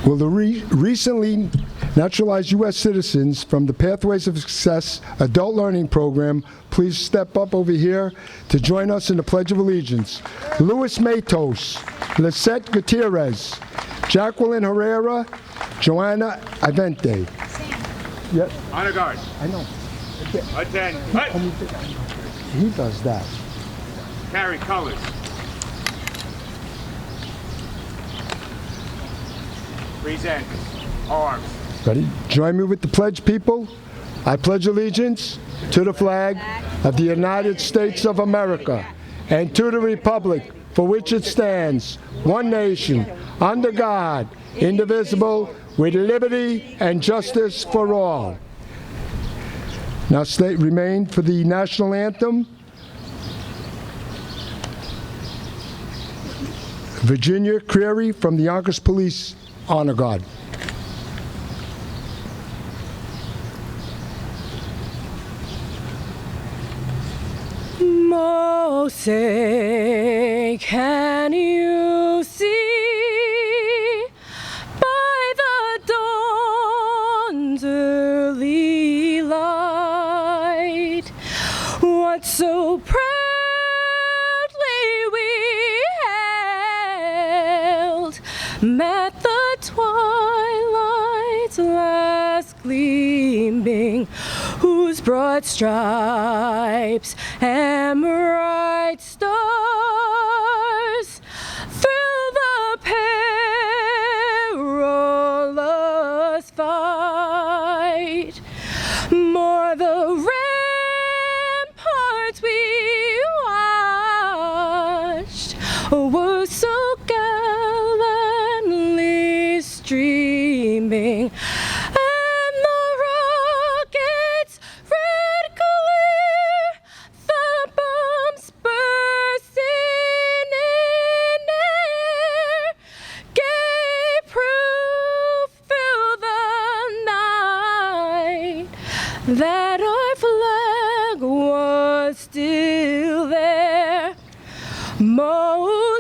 Will the recently naturalized U.S. citizens from the Pathways of Success Adult Learning Program please step up over here to join us in the Pledge of Allegiance? Luis Matos, Lisette Gutierrez, Jacqueline Herrera, Joanna Avente. Yep. Honor guard. I know. Attend. He does that. Carry colors. Present arms. Ready? Join me with the pledge, people. I pledge allegiance to the flag of the United States of America and to the republic for which it stands, one nation, under God, indivisible, with liberty and justice for all. Now remain for the national anthem. Virginia Creary from the Yonkers Police Honor Guard. Say, can you see by the dawn's early light what so proudly we held met the twilight's last gleaming, whose broad stripes and bright stars through the perilous fight more the ramparts we watched were so gallantly streaming, and the rockets red clear, the bombs bursting in air, gave proof through the night that our flag was still there.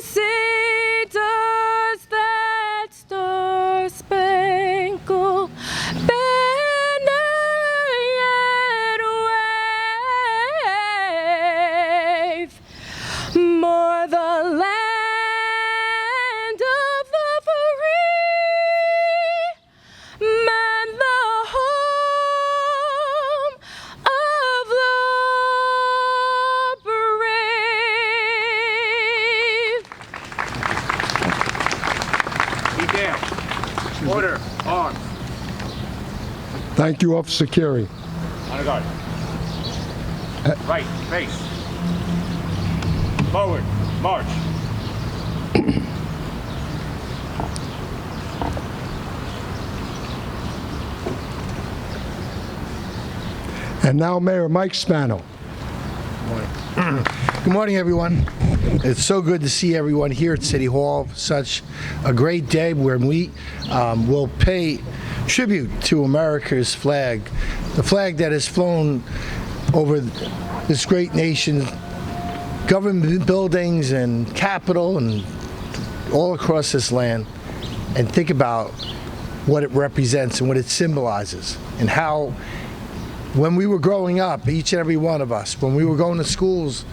Say, does that star-spangled banner yet wave more the land of the free and the home of the brave? Be down. Order. Arms. Thank you, Officer Carey. Honor guard. Right. Face. Forward. March. And now Mayor Mike Spano. Good morning, everyone. It's so good to see everyone here at City Hall. Such a great day where we will pay tribute to America's flag, the flag that has flown over this great nation, government buildings and Capitol and all across this land, and think about what it represents and what it symbolizes, and how when we were growing up, each and every one of us, when we were going to schools,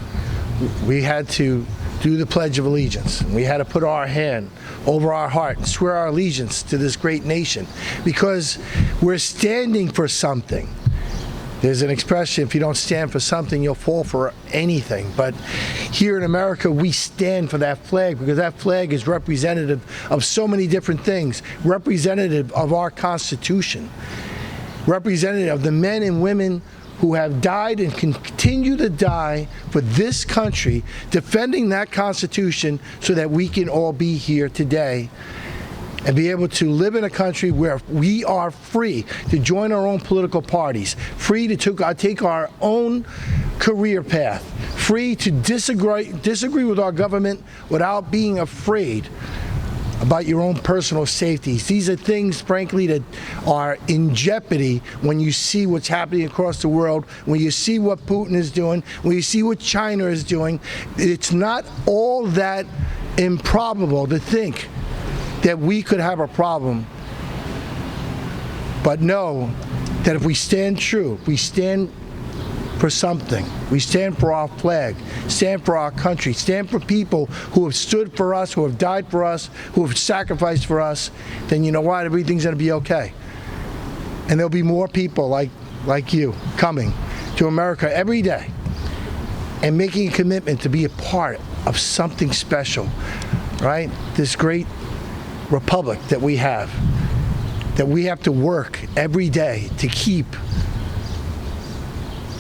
we had to do the Pledge of Allegiance. We had to put our hand over our heart and swear our allegiance to this great nation, because we're standing for something. There's an expression, if you don't stand for something, you'll fall for anything. But here in America, we stand for that flag, because that flag is representative of so many different things, representative of our Constitution, representative of the men and women who have died and continue to die for this country, defending that Constitution so that we can all be here today and be able to live in a country where we are free to join our own political parties, free to take our own career path, free to disagree with our government without being afraid about your own personal safeties. These are things, frankly, that are in jeopardy when you see what's happening across the world, when you see what Putin is doing, when you see what China is doing. It's not all that improbable to think that we could have a problem But know that if we stand true, we stand for something. We stand for our flag, stand for our country, stand for people who have stood for us, who have died for us, who have sacrificed for us, then you know what? Everything's going to be okay. And there'll be more people like you coming to America every day and making a commitment to be a part of something special, right? This great republic that we have to work every day to keep.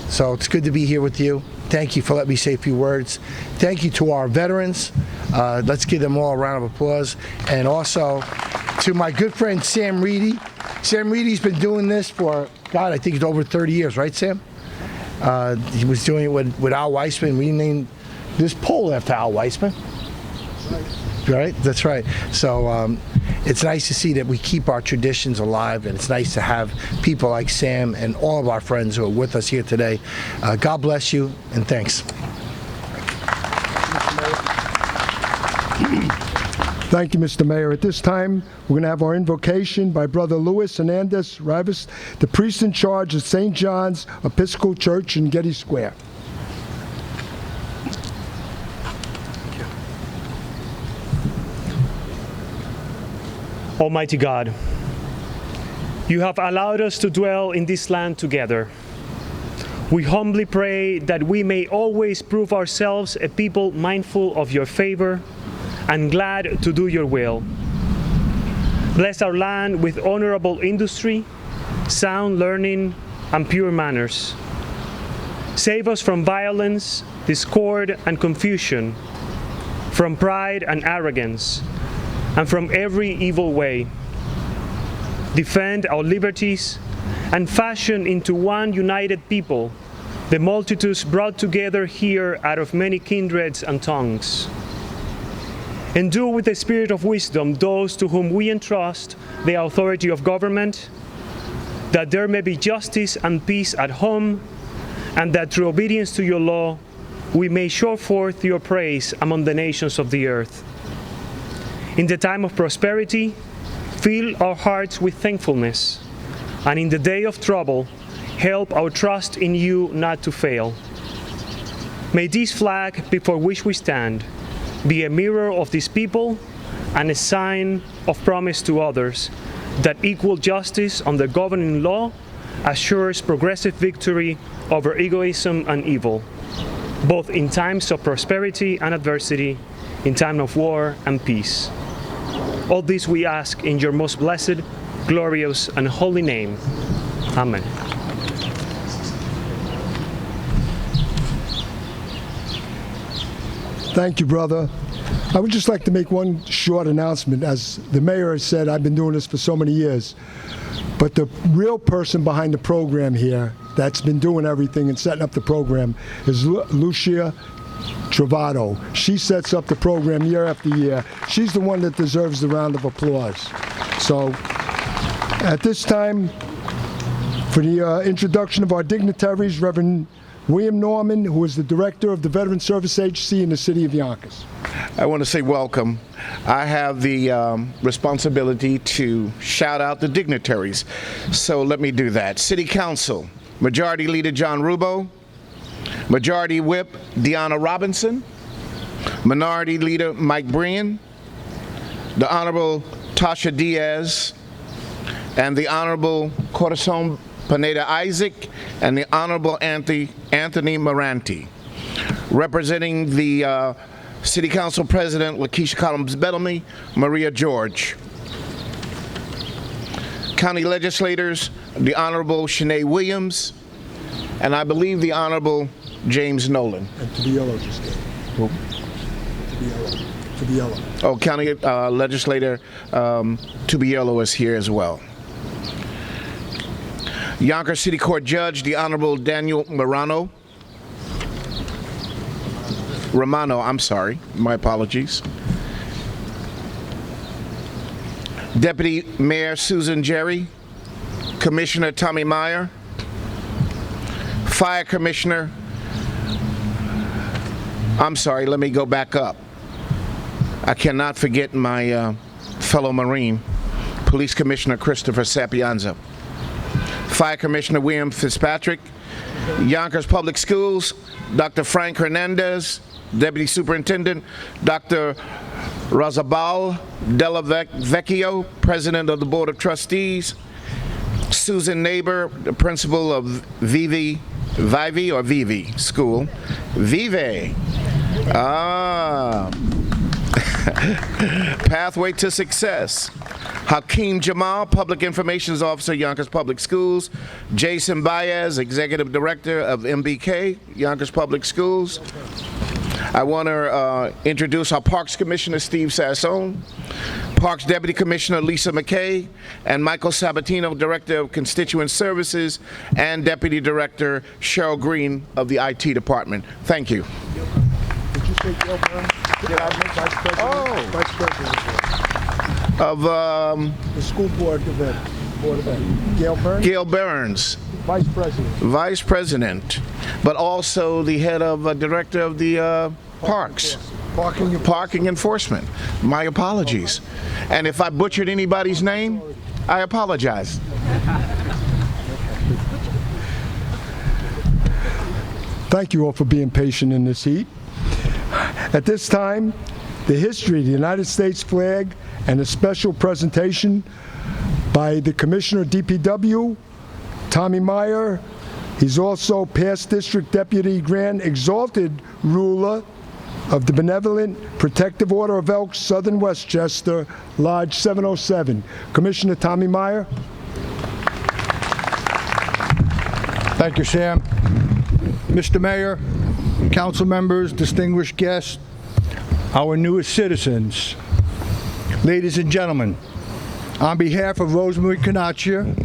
So it's good to be here with you. Thank you for letting me say a few words. Thank you to our veterans. Let's give them all a round of applause. And also to my good friend Sam Reedy. Sam Reedy's been doing this for, God, I think it's over 30 years, right, Sam? He was doing it with Al Weissman. We named this pole after Al Weissman. Right? That's right. So it's nice to see that we keep our traditions alive, and it's nice to have people like Sam and all of our friends who are with us here today. God bless you, and thanks. Thank you, Mr. Mayor. At this time, we're going to have our invocation by Brother Luis Hernandez Rivas, the priest in charge of St. John's Episcopal Church in Getty Square. Almighty God, you have allowed us to dwell in this land together. We humbly pray that we may always prove ourselves a people mindful of your favor and glad to do your will. Bless our land with honorable industry, sound learning, and pure manners. Save us from violence, discord, and confusion, from pride and arrogance, and from every evil way. Defend our liberties and fashion into one united people the multitudes brought together here out of many kindreds and tongues. Endue with the spirit of wisdom those to whom we entrust the authority of government, that there may be justice and peace at home, and that through obedience to your law we may show forth your praise among the nations of the earth. In the time of prosperity, fill our hearts with thankfulness, and in the day of trouble, help our trust in you not to fail. May this flag before which we stand be a mirror of this people and a sign of promise to others that equal justice under governing law assures progressive victory over egoism and evil, both in times of prosperity and adversity, in time of war and peace. All this we ask in your most blessed, glorious, and holy name. Amen. Thank you, brother. I would just like to make one short announcement. As the mayor has said, I've been doing this for so many years. But the real person behind the program here that's been doing everything and setting up the program is Lucia Travato. She sets up the program year after year. She's the one that deserves the round of applause. So at this time, for the introduction of our dignitaries, Reverend William Norman, who is the director of the Veteran Service Agency in the city of Yonkers. I want to say welcome. I have the responsibility to shout out the dignitaries, so let me do that. City Council, Majority Leader John Rubo, Majority Whip Deanna Robinson, Minority Leader Mike Brien, the Honorable Tasha Diaz, and the Honorable Corazon Pineda Isaac, and the Honorable Anthony Moranti. Representing the City Council President Lakeisha Collins Bellamy, Maria George. County legislators, the Honorable Shanae Williams, and I believe the Honorable James Nolan. And Tubiello just came. Who? Tubiello. Oh, County Legislator Tubiello is here as well. Yonkers City Court Judge, the Honorable Daniel Romano, I'm sorry, my apologies. Deputy Mayor Susan Jerry, Commissioner Tommy Meyer, Fire Commissioner, I'm sorry, let me go back up. I cannot forget my fellow Marine, Police Commissioner Christopher Sapienza. Fire Commissioner William Fitzpatrick. Yonkers Public Schools, Dr. Frank Hernandez. Deputy Superintendent, Dr. Razabal Della Vecchio, President of the Board of Trustees. Susan Neighbor, the principal of Vivi School. Vive. Pathway to Success. Hakeem Jamal, Public Information Officer, Yonkers Public Schools. Jason Baez, Executive Director of MBK, Yonkers Public Schools. I want to introduce our Parks Commissioner, Steve Sassone, Parks Deputy Commissioner, Lisa McKay, and Michael Sabatino, Director of Constituent Services, and Deputy Director, Cheryl Green of the IT Department. Thank you. Did you say Gail Burns? Did I make Vice President? Oh. Vice President. Of The school board event. Gail Burns? Gail Burns, Vice President. Vice President, but also the head of Director of the Parks. Parking Enforcement. My apologies. And if I butchered anybody's name, I apologize. Thank you all for being patient in this heat. At this time, the history of the United States flag and a special presentation by the Commissioner of DPW, Tommy Meyer. He's also past District Deputy Grand Exalted Ruler of the Benevolent Protective Order of Elks, Southern Westchester, Lodge 707. Commissioner Tommy Meyer. Thank you, Sam. Mr. Mayor, council members, distinguished guests, our newest citizens, ladies and gentlemen, on behalf of Rosemary Canaccia,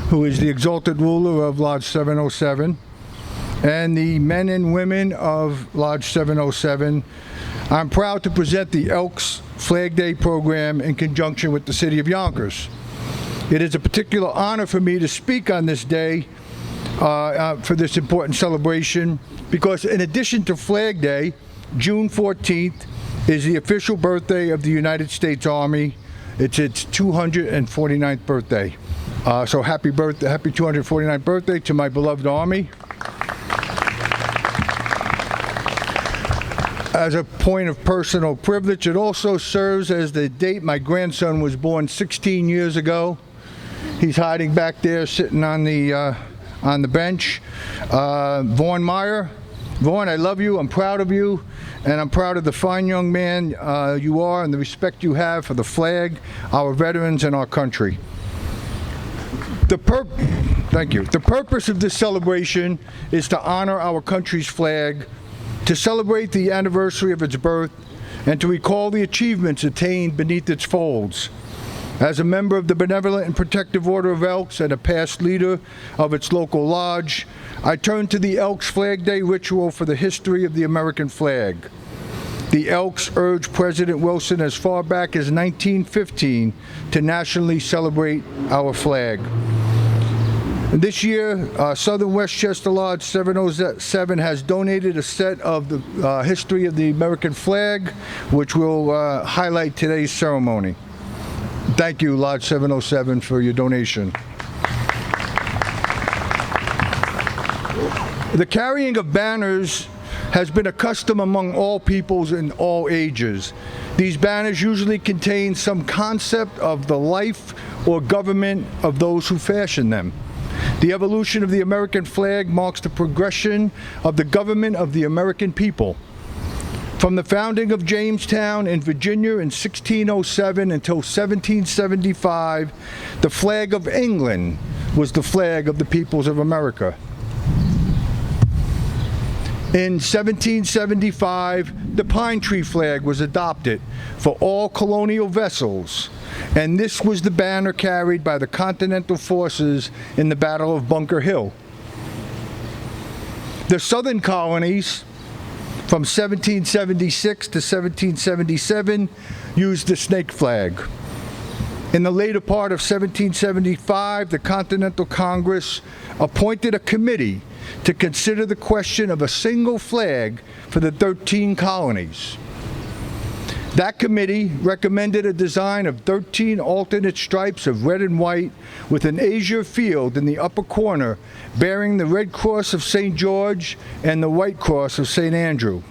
who is the exalted ruler of Lodge 707, and the men and women of Lodge 707, I'm proud to present the Elks Flag Day program in conjunction with the City of Yonkers. It is a particular honor for me to speak on this day for this important celebration because in addition to Flag Day, June 14th is the official birthday of the United States Army. It's its 249th birthday. So happy 249th birthday to my beloved Army. As a point of personal privilege, it also serves as the date my grandson was born 16 years ago. He's hiding back there, sitting on the bench. Vaughn Meyer. Vaughn, I love you. I'm proud of you, and I'm proud of the fine young man you are and the respect you have for the flag, our veterans, and our country. Thank you. The purpose of this celebration is to honor our country's flag, to celebrate the anniversary of its birth, and to recall the achievements attained beneath its folds. As a member of the Benevolent and Protective Order of Elks and a past leader of its local lodge, I turn to the Elks Flag Day ritual for the history of the American flag. The Elks urged President Wilson as far back as 1915 to nationally celebrate our flag. This year, Southern Westchester Lodge 707 has donated a set of the history of the American flag, which will highlight today's ceremony. Thank you, Lodge 707, for your donation. The carrying of banners has been a custom among all peoples in all ages. These banners usually contain some concept of the life or government of those who fashion them. The evolution of the American flag marks the progression of the government of the American people. From the founding of Jamestown in Virginia in 1607 until 1775, the flag of England was the flag of the peoples of America. In 1775, the pine tree flag was adopted for all colonial vessels, and this was the banner carried by the Continental forces in the Battle of Bunker Hill. The southern colonies, from 1776 to 1777, used the snake flag. In the later part of 1775, the Continental Congress appointed a committee to consider the question of a single flag for the 13 colonies. That committee recommended a design of 13 alternate stripes of red and white with an azure field in the upper corner bearing the Red Cross of St. George and the White Cross of St. Andrew.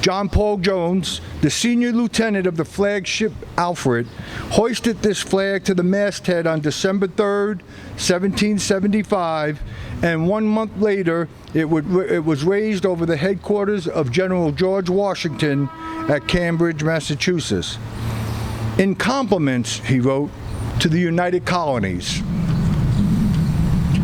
John Paul Jones, the senior lieutenant of the flagship Alfred, hoisted this flag to the masthead on December 3rd, 1775, and 1 month later it was raised over the headquarters of General George Washington at Cambridge, Massachusetts. In compliments, he wrote, to the United Colonies.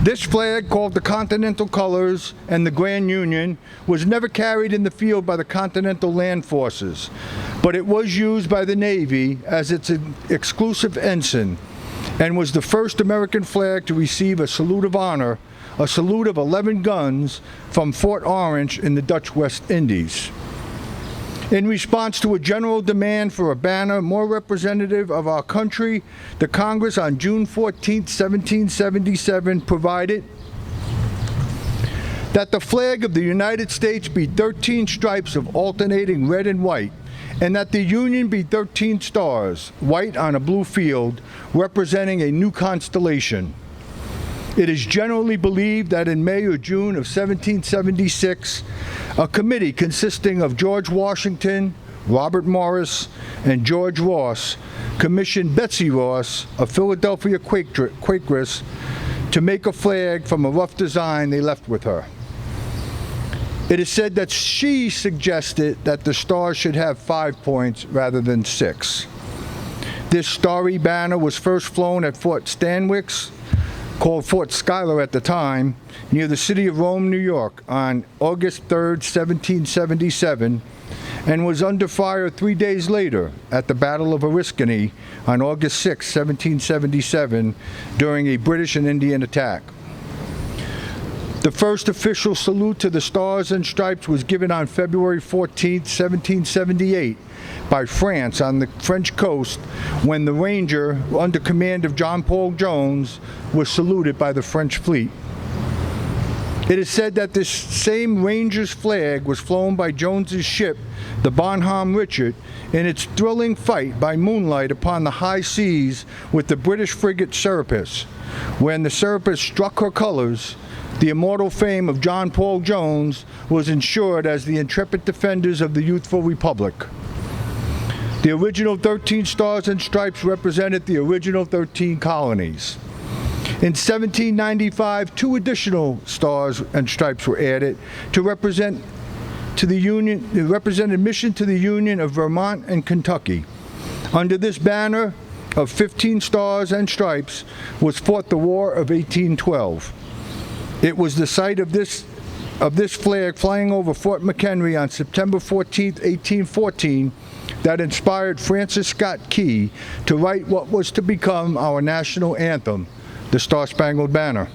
This flag, called the Continental Colors and the Grand Union, was never carried in the field by the Continental Land Forces, but it was used by the Navy as its exclusive ensign and was the first American flag to receive a salute of honor, a salute of 11 guns from Fort Orange in the Dutch West Indies. In response to a general demand for a banner more representative of our country, the Congress on June 14, 1777 provided that the flag of the United States be 13 stripes of alternating red and white, and that the Union be 13 stars, white on a blue field, representing a new constellation. It is generally believed that in May or June of 1776, a committee consisting of George Washington, Robert Morris, and George Ross commissioned Betsy Ross, a Philadelphia Quakeress, to make a flag from a rough design they left with her. It is said that she suggested that the stars should have 5 points rather than 6. This starry banner was first flown at Fort Stanwix, called Fort Schuyler at the time, near the city of Rome, New York, on August 3, 1777, and was under fire 3 days later at the Battle of Oriskany on August 6, 1777, during a British and Indian attack. The first official salute to the Stars and Stripes was given on February 14, 1778, by France on the French coast, when the Ranger, under command of John Paul Jones, was saluted by the French fleet. It is said that this same Ranger's flag was flown by Jones's ship, the Bonhomme Richard, in its thrilling fight by moonlight upon the high seas with the British frigate Serapis. When the Serapis struck her colors, the immortal fame of John Paul Jones was ensured as the intrepid defenders of the youthful republic. The original 13 Stars and Stripes represented the original 13 colonies. In 1795, 2 additional Stars and Stripes were added to represent admission to the Union of Vermont and Kentucky. Under this banner of 15 Stars and Stripes was fought the War of 1812. It was the site of this flag flying over Fort McHenry on September 14, 1814, that inspired Francis Scott Key to write what was to become our national anthem, the Star-Spangled Banner.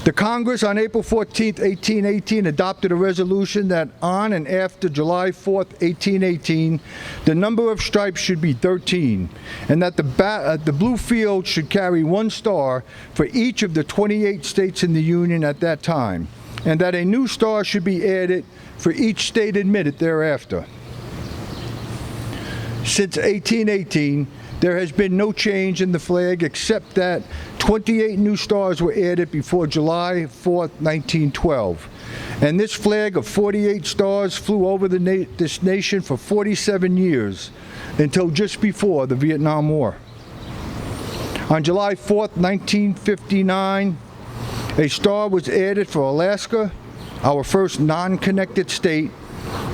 The Congress on April 14, 1818 adopted a resolution that on and after July 4, 1818, the number of stripes should be 13, and that the blue field should carry 1 star for each of the 28 states in the Union at that time, and that a new star should be added for each state admitted thereafter. Since 1818, there has been no change in the flag except that 28 new stars were added before July 4, 1912. And this flag of 48 stars flew over this nation for 47 years, until just before the Vietnam War. On July 4, 1959, a star was added for Alaska, our first non-connected state,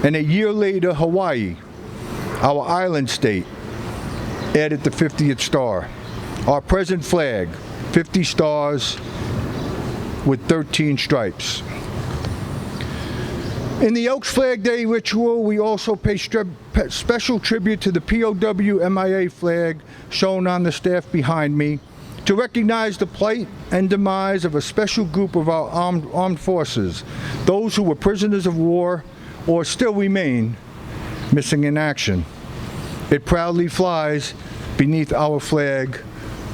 and a year later, Hawaii, our island state, added the 50th star. Our present flag, 50 stars with 13 stripes. In the Elks Flag Day ritual, we also pay special tribute to the POW MIA flag shown on the staff behind me, to recognize the plight and demise of a special group of our armed forces, those who were prisoners of war or still remain missing in action. It proudly flies beneath our flag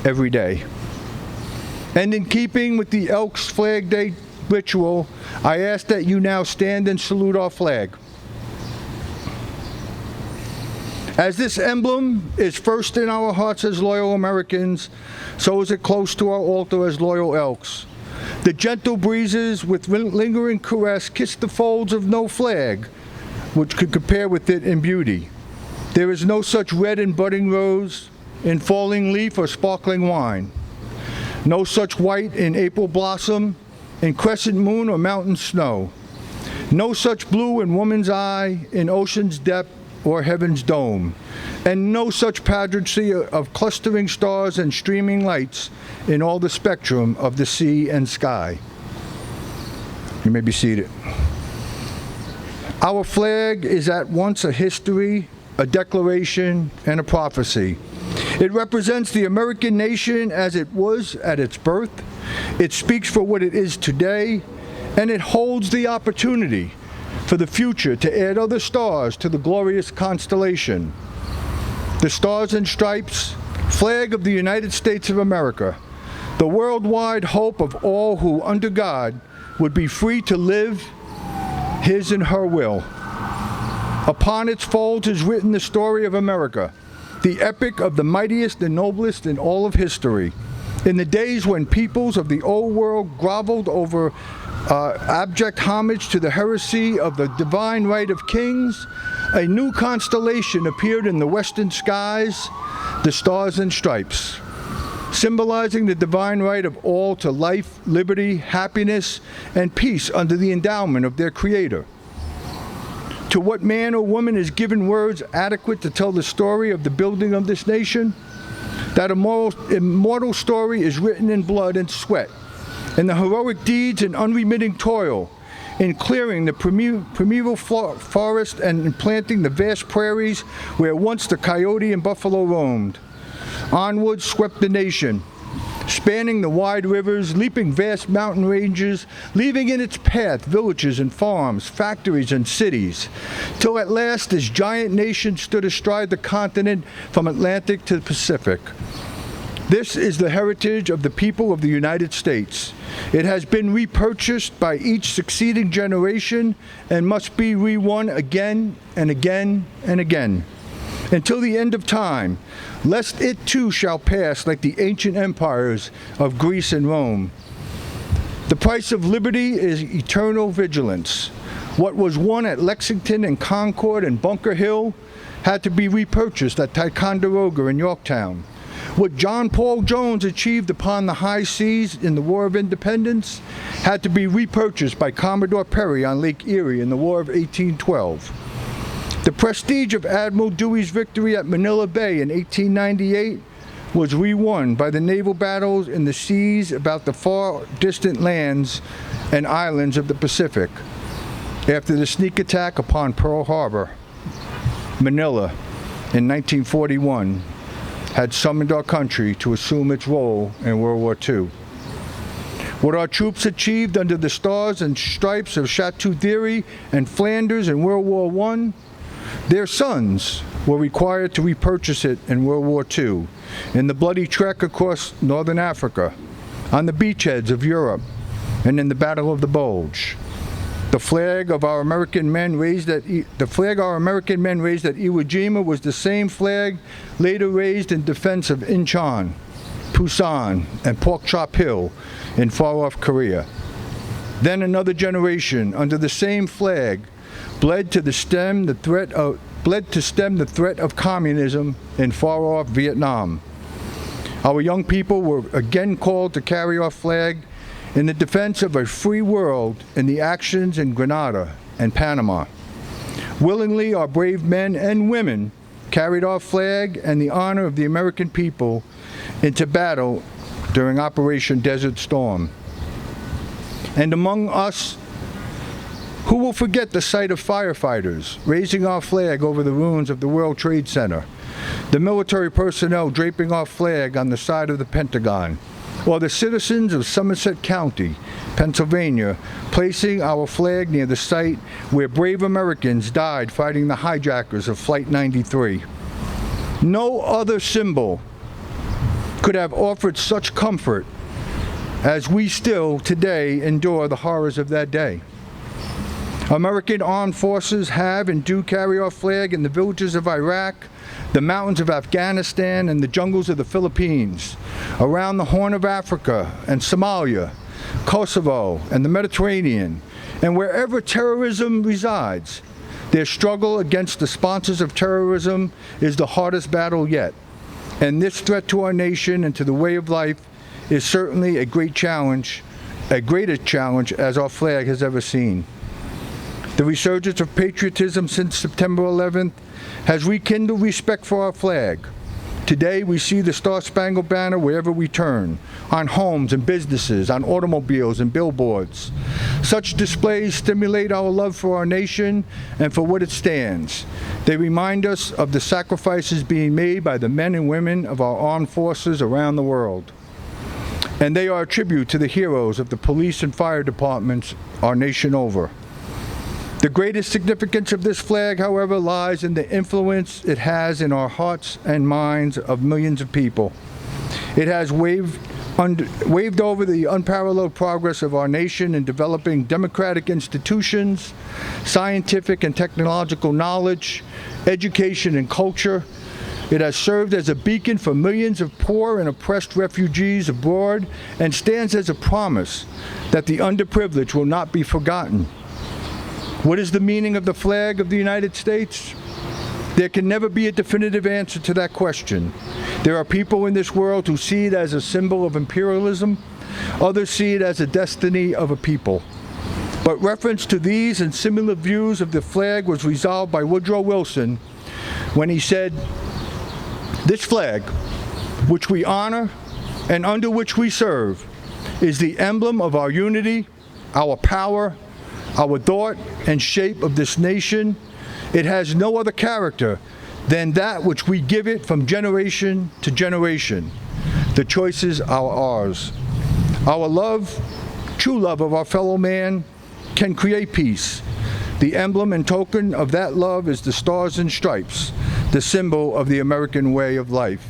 every day. And in keeping with the Elks Flag Day ritual, I ask that you now stand and salute our flag. As this emblem is first in our hearts as loyal Americans, so is it close to our altar as loyal Elks. The gentle breezes with lingering caress kiss the folds of no flag, which could compare with it in beauty. There is no such red and budding rose in falling leaf or sparkling wine. No such white in April blossom, in crescent moon or mountain snow. No such blue in woman's eye, in ocean's depth or heaven's dome. And no such pageantry of clustering stars and streaming lights in all the spectrum of the sea and sky. You may be seated. Our flag is at once a history, a declaration, and a prophecy. It represents the American nation as it was at its birth. It speaks for what it is today, and it holds the opportunity for the future to add other stars to the glorious constellation. The Stars and Stripes, flag of the United States of America, the worldwide hope of all who, under God, would be free to live his and her will. Upon its folds is written the story of America, the epic of the mightiest and noblest in all of history. In the days when peoples of the old world groveled over abject homage to the heresy of the divine right of kings, a new constellation appeared in the western skies, the Stars and Stripes, symbolizing the divine right of all to life, liberty, happiness, and peace under the endowment of their Creator. To what man or woman is given words adequate to tell the story of the building of this nation? That immortal story is written in blood and sweat, in the heroic deeds and unremitting toil, in clearing the primeval forest and in planting the vast prairies where once the coyote and buffalo roamed. Onward swept the nation, spanning the wide rivers, leaping vast mountain ranges, leaving in its path villages and farms, factories and cities, till at last this giant nation stood astride the continent from Atlantic to the Pacific. This is the heritage of the people of the United States. It has been repurchased by each succeeding generation and must be re-won again and again and again, until the end of time, lest it too shall pass like the ancient empires of Greece and Rome. The price of liberty is eternal vigilance. What was won at Lexington and Concord and Bunker Hill had to be repurchased at Ticonderoga and Yorktown. What John Paul Jones achieved upon the high seas in the War of Independence had to be repurchased by Commodore Perry on Lake Erie in the War of 1812. The prestige of Admiral Dewey's victory at Manila Bay in 1898 was re-won by the naval battles in the seas about the far distant lands and islands of the Pacific. After the sneak attack upon Pearl Harbor, Manila in 1941 had summoned our country to assume its role in World War II. What our troops achieved under the Stars and Stripes of Chateau Thierry and Flanders in World War I, their sons were required to repurchase it in World War II, in the bloody trek across northern Africa, on the beachheads of Europe, and in the Battle of the Bulge. The flag our American men raised at Iwo Jima was the same flag later raised in defense of Incheon, Busan, and Pork Chop Hill in far-off Korea. Then another generation under the same flag bled to stem the threat of communism in far-off Vietnam. Our young people were again called to carry our flag in the defense of a free world in the actions in Grenada and Panama. Willingly, our brave men and women carried our flag and the honor of the American people into battle during Operation Desert Storm. And among us, who will forget the sight of firefighters raising our flag over the ruins of the World Trade Center, the military personnel draping our flag on the side of the Pentagon, or the citizens of Somerset County, Pennsylvania, placing our flag near the site where brave Americans died fighting the hijackers of Flight 93. No other symbol could have offered such comfort as we still today endure the horrors of that day. American armed forces have and do carry our flag in the villages of Iraq, the mountains of Afghanistan, and the jungles of the Philippines, around the Horn of Africa and Somalia, Kosovo, and the Mediterranean, and wherever terrorism resides. Their struggle against the sponsors of terrorism is the hardest battle yet, and this threat to our nation and to the way of life is certainly a great challenge, a greater challenge as our flag has ever seen. The resurgence of patriotism since September 11th has rekindled respect for our flag. Today we see the Star-Spangled Banner wherever we turn, on homes and businesses, on automobiles and billboards. Such displays stimulate our love for our nation and for what it stands. They remind us of the sacrifices being made by the men and women of our armed forces around the world. And they are a tribute to the heroes of the police and fire departments our nation over. The greatest significance of this flag, however, lies in the influence it has in our hearts and minds of millions of people. It has waved over the unparalleled progress of our nation in developing democratic institutions, scientific and technological knowledge, education and culture. It has served as a beacon for millions of poor and oppressed refugees abroad and stands as a promise that the underprivileged will not be forgotten. What is the meaning of the flag of the United States? There can never be a definitive answer to that question. There are people in this world who see it as a symbol of imperialism. Others see it as a destiny of a people. But reference to these and similar views of the flag was resolved by Woodrow Wilson when he said, "This flag, which we honor and under which we serve, is the emblem of our unity, our power, our thought and shape of this nation. It has no other character than that which we give it from generation to generation. The choices are ours. Our love, true love of our fellow man, can create peace. The emblem and token of that love is the stars and stripes, the symbol of the American way of life.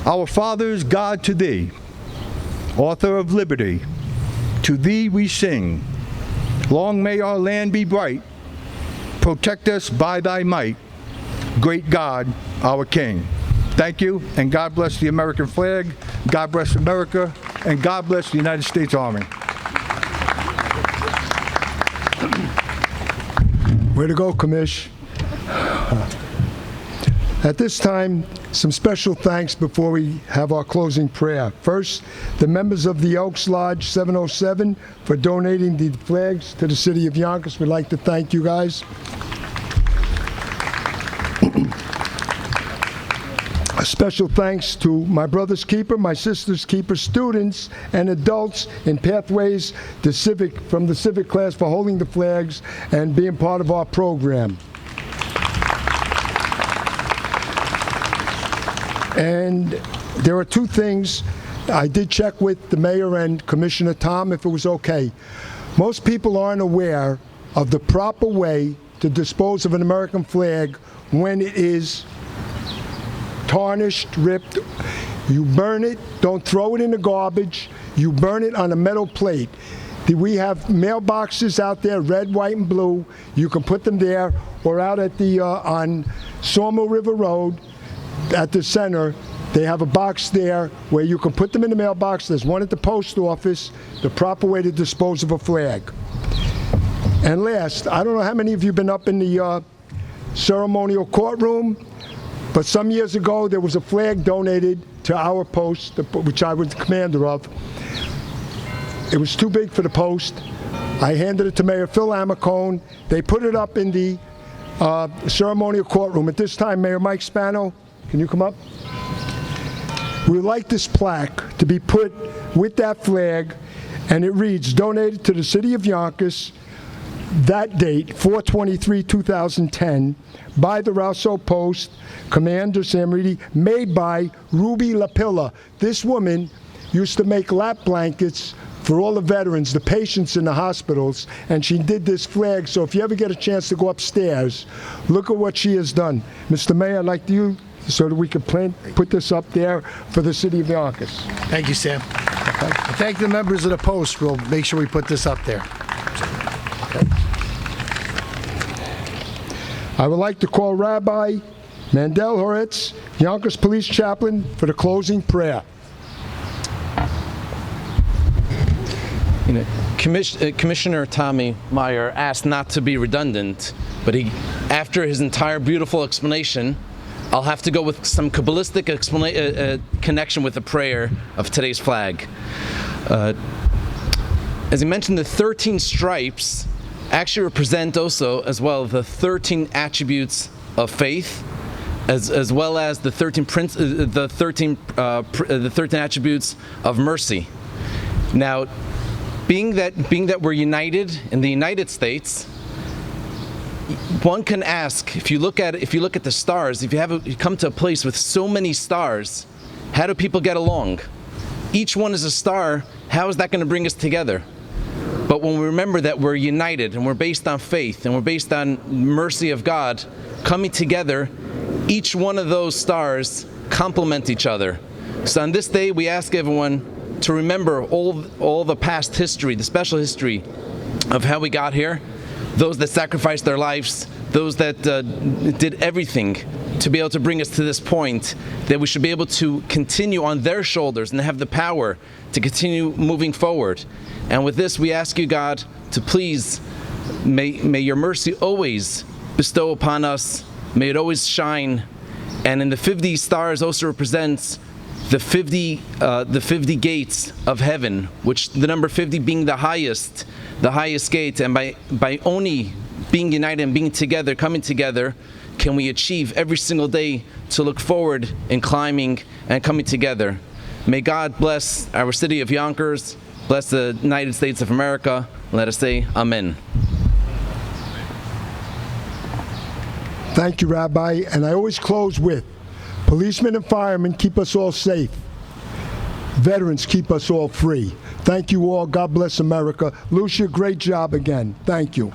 Our fathers, God to thee, author of liberty, to thee we sing. Long may our land be bright. Protect us by thy might, great God, our King." Thank you, and God bless the American flag, God bless America, and God bless the United States Army. Way to go, Commish. At this time, some special thanks before we have our closing prayer. First, the members of the Elks Lodge 707 for donating the flags to the city of Yonkers. We'd like to thank you guys. A special thanks to my brother's keeper, my sister's keeper, students and adults in Pathways from the civic class for holding the flags and being part of our program. And there are two things. I did check with the mayor and Commissioner Tom if it was okay. Most people aren't aware of the proper way to dispose of an American flag when it is tarnished, ripped. You burn it, don't throw it in the garbage. You burn it on a metal plate. We have mailboxes out there, red, white, and blue. You can put them there, or out at the on Sawmill River Road. At the center, they have a box there where you can put them in the mailbox. There's one at the post office, the proper way to dispose of a flag. And last, I don't know how many of you have been up in the ceremonial courtroom, but some years ago there was a flag donated to our post, which I was the commander of. It was too big for the post. I handed it to Mayor Phil Amicone. They put it up in the ceremonial courtroom. At this time, Mayor Mike Spano, can you come up? We would like this plaque to be put with that flag, and it reads, "Donated to the city of Yonkers, that date, 4/23/2010, by the Rousseau Post, Commander Sam Reedy, made by Ruby LaPilla." This woman used to make lap blankets for all the veterans, the patients in the hospitals, and she did this flag. So if you ever get a chance to go upstairs, look at what she has done. Mr. Mayor, I'd like you so that we could put this up there for the city of Yonkers. Thank you, Sam. Thank the members of the Post. We'll make sure we put this up there. Okay. I would like to call Rabbi Mandel Horitz, Yonkers Police Chaplain, for the closing prayer. Commissioner Tommy Meyer asked not to be redundant, but after his entire beautiful explanation, I'll have to go with some Kabbalistic connection with the prayer of today's flag. As he mentioned, the 13 stripes actually represent also as well the 13 attributes of faith, as well as the 13 attributes of mercy. Now, being that we're united in the United States, one can ask, if you look at the stars, if you come to a place with so many stars, how do people get along? Each one is a star. How is that going to bring us together? But when we remember that we're united and we're based on faith and we're based on mercy of God coming together, each one of those stars complement each other. So on this day, we ask everyone to remember all the past history, the special history of how we got here, those that sacrificed their lives, those that did everything to be able to bring us to this point, that we should be able to continue on their shoulders and have the power to continue moving forward. And with this, we ask you, God, to please, may your mercy always bestow upon us. May it always shine. And in the 50 stars also represents the 50 gates of heaven, which the number 50 being the highest gate. And by only being united and being together, coming together, can we achieve every single day to look forward in climbing and coming together. May God bless our city of Yonkers, bless the United States of America. Let us say Amen. Thank you, Rabbi. And I always close with, policemen and firemen keep us all safe. Veterans keep us all free. Thank you all. God bless America. Lucia, great job again. Thank you.